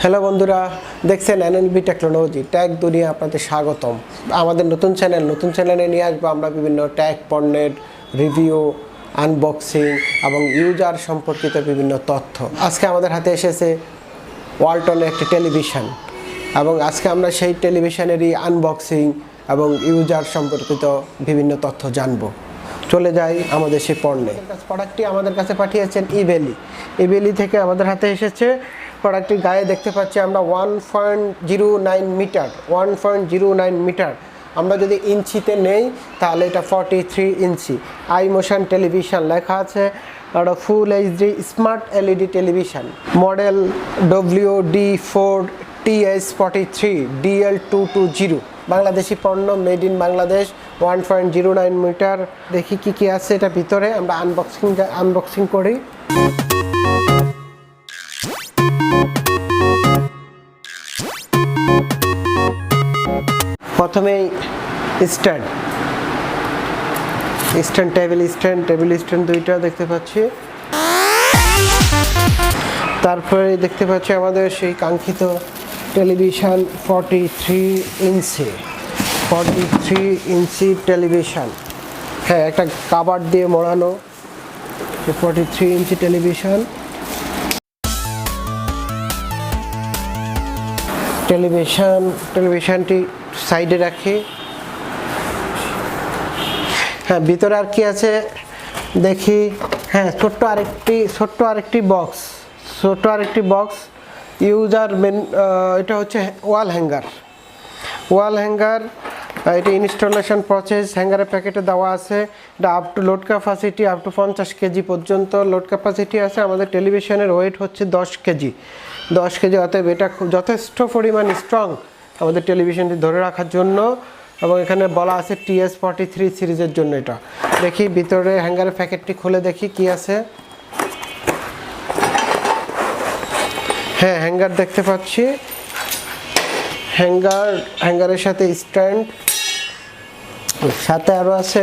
Hello বন্ধুরা, দেখছেন NLB technology tag দুনিয়া, আপনাদের স্বাগতম। আমাদের নতুন চ্যানেলে নিয়ে আসবো আমরা বিভিন্ন ট্যাগ পণ্যের রিভিউ, আনবক্সিং এবং ইউজার সম্পর্কিত বিভিন্ন তথ্য। আজকে আমাদের হাতে এসেছে ওয়ালটনের একটি টেলিভিশন এবং আজকে আমরা সেই টেলিভিশনেরই আনবক্সিং এবং ইউজার সম্পর্কিত বিভিন্ন তথ্য জানবো। চলে যাই আমাদের সেই পণ্যে। প্রোডাক্টটি আমাদের কাছে পাঠিয়েছেন ইবেলি থেকে আমাদের হাতে এসেছে। প্রোডাক্টটির গায়ে দেখতে পাচ্ছি আমরা 1.09 মিটার। আমরা যদি ইঞ্চিতে নেই তাহলে এটা 43 ইঞ্চি। আই মোশন টেলিভিশন লেখা আছে। একটা full HD smart LED television, model WD4TS43 DL220, Bangladeshi পণ্য, মেড ইন বাংলাদেশ, 1.09 মিটার। দেখি কি আছে এটা ভিতরে, আমরা আনবক্সিং করি। প্রথমেই টেবিল স্ট্যান্ড দুইটা দেখতে পাচ্ছি। তারপরে দেখতে পাচ্ছি আমাদের সেই কাঙ্ক্ষিত টেলিভিশন 43 ইঞ্চি টেলিভিশন। হ্যাঁ, একটা কাভার দিয়ে মোড়ানো 43 ইঞ্চি টেলিভিশনটি সাইডে রাখি। হ্যাঁ, ভিতরে আর কি আছে দেখি। হ্যাঁ, ছোট্ট আরেকটি বক্স ইউজার এটা হচ্ছে ওয়াল হ্যাঙ্গার। এটা ইনস্টলেশন প্রসেস, হ্যাঙ্গারের প্যাকেটে দেওয়া আছে। এটা up to load capacity up to 50 KG পর্যন্ত লোড ক্যাপাসিটি আছে। আমাদের টেলিভিশনের ওয়েট হচ্ছে 10 কেজি। অতএব এটা খুব যথেষ্ট পরিমাণ স্ট্রং আমাদের টেলিভিশনটি ধরে রাখার জন্য। এবং এখানে বলা আছে TS43 সিরিজের জন্য। এটা দেখি ভিতরে হ্যাঙ্গারের প্যাকেটটি খুলে দেখি কি আছে। হ্যাঁ, হ্যাঙ্গার দেখতে পাচ্ছি। হ্যাঙ্গারের সাথে স্ট্যান্ড, সাথে আরও আছে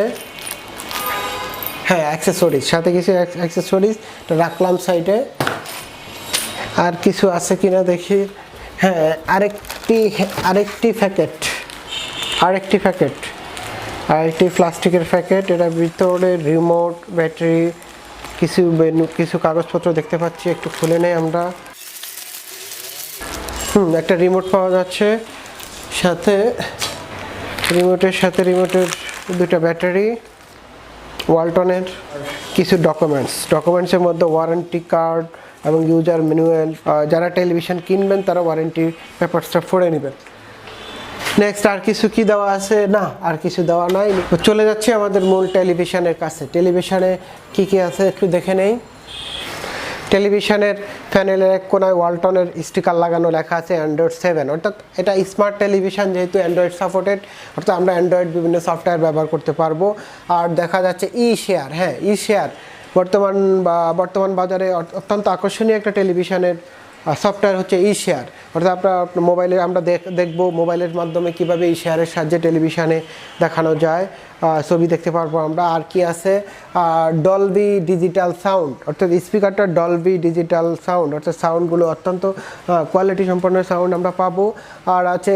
হ্যাঁ অ্যাক্সেসরিজ, সাথে কিছু অ্যাক্সেসরিজ রাখলাম সাইডে। আর কিছু আছে কিনা দেখি। হ্যাঁ, আরেকটি প্লাস্টিকের প্যাকেট। এটার ভিতরে রিমোট, ব্যাটারি, কিছু কাগজপত্র দেখতে পাচ্ছি। একটু খুলে নেই আমরা। একটা রিমোট পাওয়া যাচ্ছে, সাথে রিমোটের দুটো ব্যাটারি, ওয়ালটনের কিছু ডকুমেন্টসের মধ্যে ওয়ারেন্টি কার্ড এবং ইউজার ম্যানুয়াল। যারা টেলিভিশন কিনবেন তারা ওয়ারেন্টি পেপারসটা পড়ে নেবেন। নেক্সট আর কিছু কি দেওয়া আছে? না, আর কিছু দেওয়া নাই। চলে যাচ্ছি আমাদের মূল টেলিভিশনের কাছে। টেলিভিশনে কি আছে একটু দেখে নেই। টেলিভিশনের প্যানেলের এক কোনায় ওয়ালটনের স্টিকার লাগানো, লেখা আছে অ্যান্ড্রয়েড 7। অর্থাৎ এটা স্মার্ট টেলিভিশন, যেহেতু অ্যান্ড্রয়েড সাপোর্টেড, অর্থাৎ আমরা অ্যান্ড্রয়েড বিভিন্ন সফটওয়্যার ব্যবহার করতে পারবো। আর দেখা যাচ্ছে ই-শেয়ার। হ্যাঁ, ই-শেয়ার বর্তমান বাজারে অত্যন্ত আকর্ষণীয় একটা টেলিভিশনের সফটওয়্যার হচ্ছে ই-শেয়ার। অর্থাৎ আপনার মোবাইলে আমরা দেখব মোবাইলের মাধ্যমে কীভাবে ই-শেয়ারের সাহায্যে টেলিভিশনে দেখানো যায়, ছবি দেখতে পারবো আমরা। আর কি আছে? ডলবি ডিজিটাল সাউন্ড, অর্থাৎ স্পিকারটা ডলবি ডিজিটাল সাউন্ড, অর্থাৎ সাউন্ডগুলো অত্যন্ত কোয়ালিটি সম্পন্ন সাউন্ড আমরা পাবো। আর আছে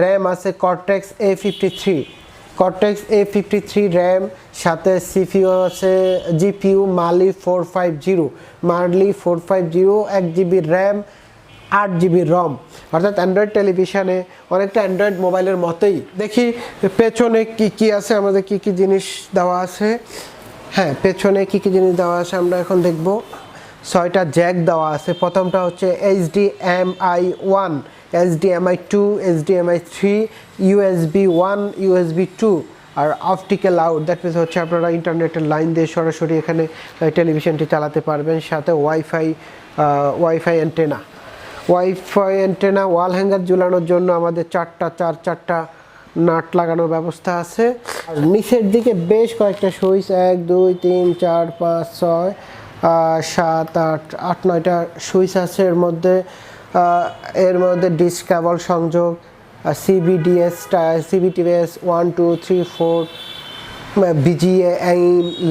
র্যাম আছে কর্টেক্স A53 র্যাম, সাথে সিপিইউ আছে জিপিইউ মালি 450, 1 জিবি র্যাম, 8 জিবি রম। অর্থাৎ অ্যান্ড্রয়েড টেলিভিশনে অনেকটা অ্যান্ড্রয়েড মোবাইলের মতোই। দেখি পেছনে কি আছে, আমাদের কি জিনিস দেওয়া আছে। হ্যাঁ, পেছনে কি জিনিস দেওয়া আছে আমরা এখন দেখব। 6টা জ্যাক দেওয়া আছে। প্রথমটা হচ্ছে HDMI 1, HDMI 2, HDMI 3, USB 1, USB 2 আর অপটিক্যাল আউট। দ্যাট মিনস হচ্ছে আপনারা ইন্টারনেটের লাইন দিয়ে সরাসরি এখানে টেলিভিশনটি চালাতে পারবেন। সাথে ওয়াইফাই অ্যান্টেনা, ওয়াল হ্যাঙ্গার ঝুলানোর জন্য আমাদের চারটা নাট লাগানোর ব্যবস্থা আছে। আর নিচের দিকে বেশ কয়েকটা সুইচ, 1 2 3 4 5 6 7 8 9টা সুইচ আছে। এর মধ্যে ডিশ কেবল সংযোগ, CBTS 1 2 3 4 বিজিএ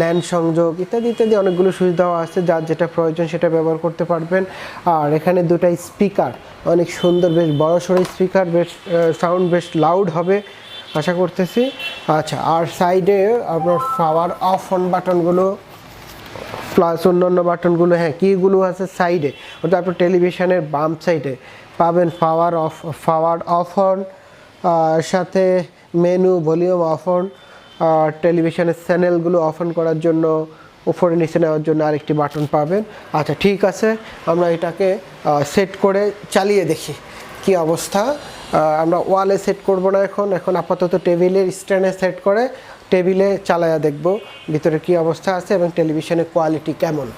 ল্যান্ড সংযোগ ইত্যাদি ইত্যাদি অনেকগুলো সুবিধা আছে, যার যেটা প্রয়োজন সেটা ব্যবহার করতে পারবেন। আর এখানে দুটো স্পিকার, অনেক সুন্দর, বেশ বড়সড় স্পিকার, বেশ সাউন্ড বেশ লাউড হবে আশা করতেছি। আচ্ছা, আর সাইডে আপনার পাওয়ার অফ অন বাটনগুলো প্লাস অন্যান্য বাটনগুলো, হ্যাঁ কিগুলো আছে সাইডে, অর্থাৎ আপনার টেলিভিশনের বাম সাইডে পাবেন পাওয়ার অফ অন, সাথে মেনু, ভলিউম অফ অন, টেলিভিশনের চ্যানেলগুলো অফ অন করার জন্য উপরে নিচে নেওয়ার জন্য আরেকটি বাটন পাবেন। আচ্ছা ঠিক আছে, আমরা এটাকে সেট করে চালিয়ে দেখি কি অবস্থা। আমরা ওয়ালে সেট করব না, এখন আপাতত টেবিলের স্ট্যান্ডে সেট করে টেবিলে চালায়া দেখব ভিতরে কি অবস্থা আছে এবং টেলিভিশনের কোয়ালিটি কেমন।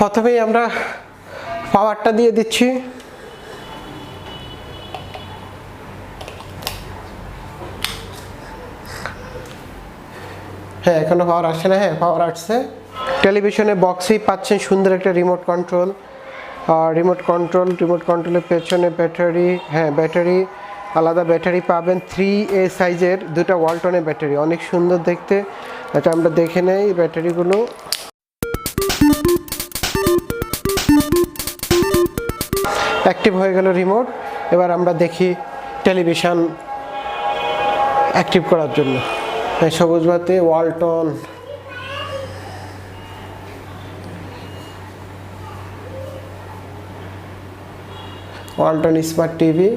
প্রথমেই আমরা পাওয়ারটা দিয়ে দিচ্ছি। হ্যাঁ এখনো পাওয়ার আসছে না, হ্যাঁ পাওয়ার আসছে। টেলিভিশনের বক্সেই পাচ্ছেন সুন্দর একটা রিমোট কন্ট্রোল, রিমোট কন্ট্রোলের পেছনে ব্যাটারি, হ্যাঁ ব্যাটারি, আলাদা ব্যাটারি পাবেন, 3A সাইজের দুটো ওয়ালটনের ব্যাটারি, অনেক সুন্দর দেখতে। এটা আমরা দেখে নেই ব্যাটারিগুলো। অ্যাক্টিভ হয়ে গেল রিমোট। এবার আমরা দেখি টেলিভিশন অ্যাক্টিভ করার জন্য। সবুজ বাতি ওয়ালটন, ওয়ালটন স্মার্ট টিভি,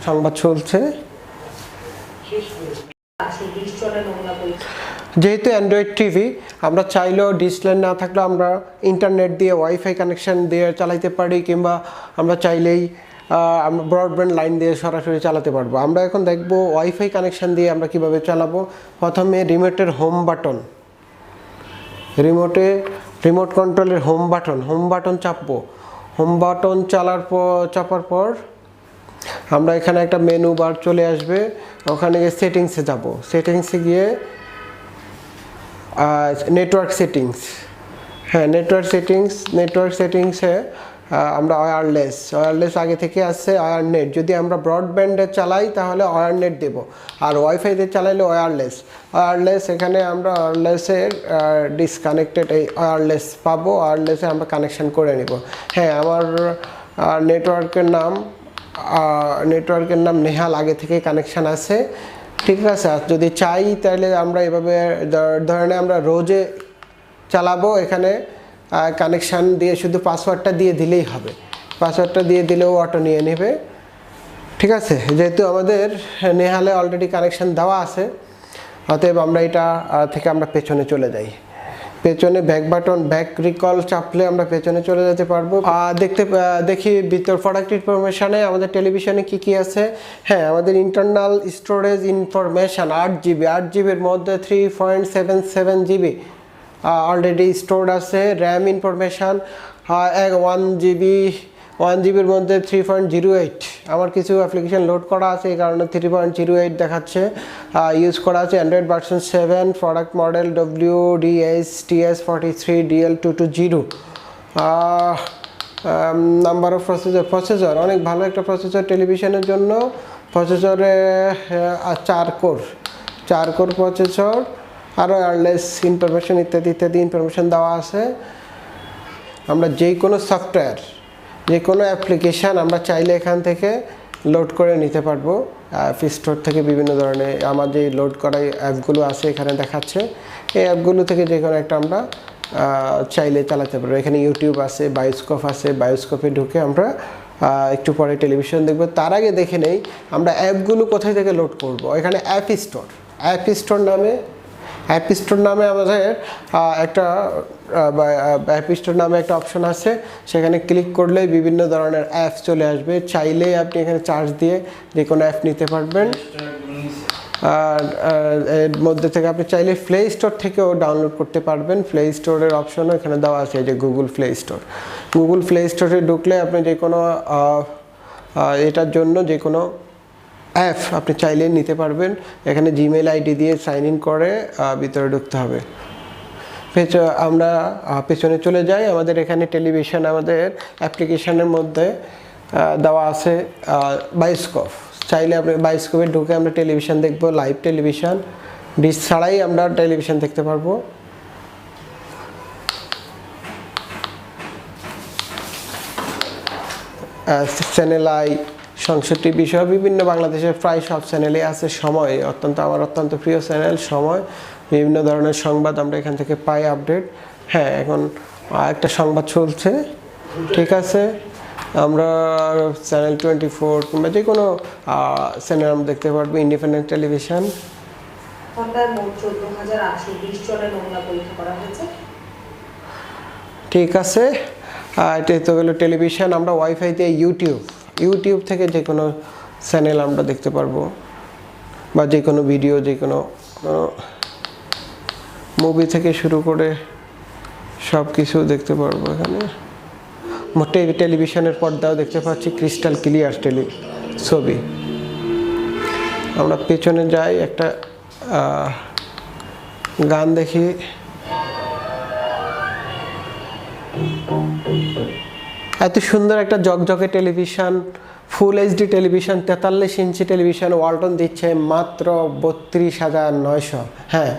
সংবাদ চলছে। যেহেতু অ্যান্ড্রয়েড টিভি, আমরা চাইলেও ডিসপ্লে না থাকলেও আমরা ইন্টারনেট দিয়ে ওয়াইফাই কানেকশন দিয়ে চালাতে পারি, কিংবা আমরা চাইলেই আমরা ব্রডব্যান্ড লাইন দিয়ে সরাসরি চালাতে পারবো। আমরা এখন দেখব ওয়াইফাই কানেকশন দিয়ে আমরা কিভাবে চালাবো। প্রথমে রিমোটের হোম বাটন, রিমোট কন্ট্রোলের হোম বাটন চাপবো। হোম বাটন চাপার পর আমরা এখানে একটা মেনু বার চলে আসবে, ওখানে গিয়ে সেটিংসে যাব। সেটিংসে গিয়ে নেটওয়ার্ক সেটিংস, হ্যাঁ নেটওয়ার্ক সেটিংসে আমরা ওয়্যারলেস আগে থেকে আসছে, ওয়্যারনেট। যদি আমরা ব্রডব্যান্ডে চালাই তাহলে ওয়্যারনেট দেব, আর ওয়াইফাইতে চালাইলে ওয়্যারলেস। এখানে আমরা ওয়্যারলেসের ডিসকানেক্টেড এই ওয়্যারলেস পাবো, ওয়্যারলেসে আমরা কানেকশন করে নিব। হ্যাঁ আমার নেটওয়ার্কের নাম নেহাল, আগে থেকে কানেকশান আছে, ঠিক আছে। আর যদি চাই তাহলে আমরা এভাবে ধরনের আমরা রোজে চালাবো, এখানে কানেকশান দিয়ে শুধু পাসওয়ার্ডটা দিয়ে দিলেই হবে, পাসওয়ার্ডটা দিয়ে দিলেও অটো নিয়ে নেবে, ঠিক আছে। যেহেতু আমাদের নেহালে অলরেডি কানেকশান দেওয়া আছে, অতএব আমরা এটা থেকে আমরা পেছনে চলে যাই। পেছনে ব্যাক রিকল চাপলে আমরা পেছনে চলে যেতে পারবো। দেখি ভিতর প্রোডাক্ট ইনফরমেশানে আমাদের টেলিভিশনে কি আছে। হ্যাঁ আমাদের ইন্টারনাল স্টোরেজ ইনফরমেশান 8 জিবির মধ্যে 3.77 জিবি অলরেডি স্টোর্ড আছে। র্যাম ইনফরমেশান 1 জিবির মধ্যে 3.08। আমার কিছু অ্যাপ্লিকেশন লোড করা আছে, এই কারণে 3.08 দেখাচ্ছে। ইউজ করা আছে Android version 7, product model WDHTS43DL220। Number of processor অনেক ভালো একটা প্রসেসর টেলিভিশনের জন্য। প্রসেসরে 4 কোর প্রসেসর, আরও ওয়্যারলেস ইনফরমেশন ইত্যাদি ইনফরমেশন দেওয়া আছে। আমরা যে কোনো সফটওয়্যার, যে কোনো অ্যাপ্লিকেশান আমরা চাইলে এখান থেকে লোড করে নিতে পারবো। অ্যাপ স্টোর থেকে বিভিন্ন ধরনের আমার যে লোড করা অ্যাপগুলো আছে এখানে দেখাচ্ছে, এই অ্যাপগুলো থেকে যে কোনো একটা আমরা চাইলে চালাতে পারবো। এখানে ইউটিউব আছে, বায়োস্কোপ আছে, বায়োস্কোপে ঢুকে আমরা একটু পরে টেলিভিশন দেখবো। তার আগে দেখে নেই আমরা অ্যাপগুলো কোথায় থেকে লোড করব। এখানে অ্যাপ স্টোর নামে আমাদের একটা অপশন আছে, সেখানে ক্লিক করলে বিভিন্ন ধরনের অ্যাপস চলে আসবে। চাইলেই আপনি এখানে চার্জ দিয়ে যে কোনো অ্যাপ নিতে পারবেন। আর এর মধ্যে থেকে আপনি চাইলে প্লে স্টোর থেকেও ডাউনলোড করতে পারবেন। প্লে স্টোরের অপশনও এখানে দেওয়া আছে, যে গুগল প্লে স্টোরে ঢুকলে আপনি যে কোনো এটার জন্য যে কোনো অ্যাপ আপনি চাইলে নিতে পারবেন। এখানে জিমেল আইডি দিয়ে সাইন ইন করে ভিতরে ঢুকতে হবে। আমরা পেছনে চলে যাই। আমাদের এখানে টেলিভিশন আমাদের অ্যাপ্লিকেশনের মধ্যে দেওয়া আছে বায়োস্কোপ, চাইলে আপনি বায়োস্কোপে ঢুকে আমরা টেলিভিশন দেখবো, লাইভ টেলিভিশন, ডিশ ছাড়াই আমরা টেলিভিশন দেখতে পারবো। চ্যানেল আই, সংসদটি বিষয় বিভিন্ন বাংলাদেশের প্রায় সব চ্যানেলে আছে। সময় আমার অত্যন্ত প্রিয় চ্যানেল সময়, বিভিন্ন ধরনের সংবাদ আমরা এখান থেকে পাই আপডেট। হ্যাঁ, এখন একটা সংবাদ চলছে, ঠিক আছে। আমরা চ্যানেল 24 কিংবা যে কোনো চ্যানেল আমরা দেখতে পারবো। Independent television. ঠিক আছে, এটা তো গেলো টেলিভিশন। আমরা ওয়াইফাই দিয়ে ইউটিউব থেকে যে কোনো চ্যানেল আমরা দেখতে পারবো, বা যে কোনো ভিডিও, যে কোনো মুভি থেকে শুরু করে সব কিছু দেখতে পারবো এখানে। মোটে টেলিভিশনের পর্দাও দেখতে পাচ্ছি, ক্রিস্টাল ক্লিয়ার ছবি। আমরা পেছনে যাই, একটা গান দেখি। এত সুন্দর একটা জকজকে television, full HD television, 43 inch television Walton দিচ্ছে মাত্র 32,900। হ্যাঁ,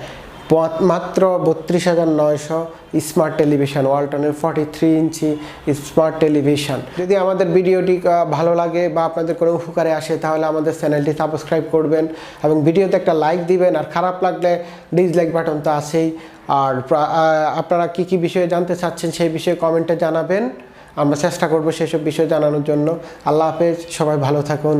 মাত্র 32,900 স্মার্ট টেলিভিশন ওয়ালটনের 43 ইঞ্চি স্মার্ট টেলিভিশন। যদি আমাদের ভিডিওটি ভালো লাগে বা আপনাদের কোনো উপকারে আসে, তাহলে আমাদের চ্যানেলটি সাবস্ক্রাইব করবেন এবং ভিডিওতে একটা লাইক দিবেন। আর খারাপ লাগলে ডিসলাইক বাটন তো আছেই। আর আপনারা কি বিষয়ে জানতে চাচ্ছেন সেই বিষয়ে কমেন্টে জানাবেন, আমরা চেষ্টা করব সেসব বিষয় জানানোর জন্য। আল্লাহ হাফেজ, সবাই ভালো থাকুন।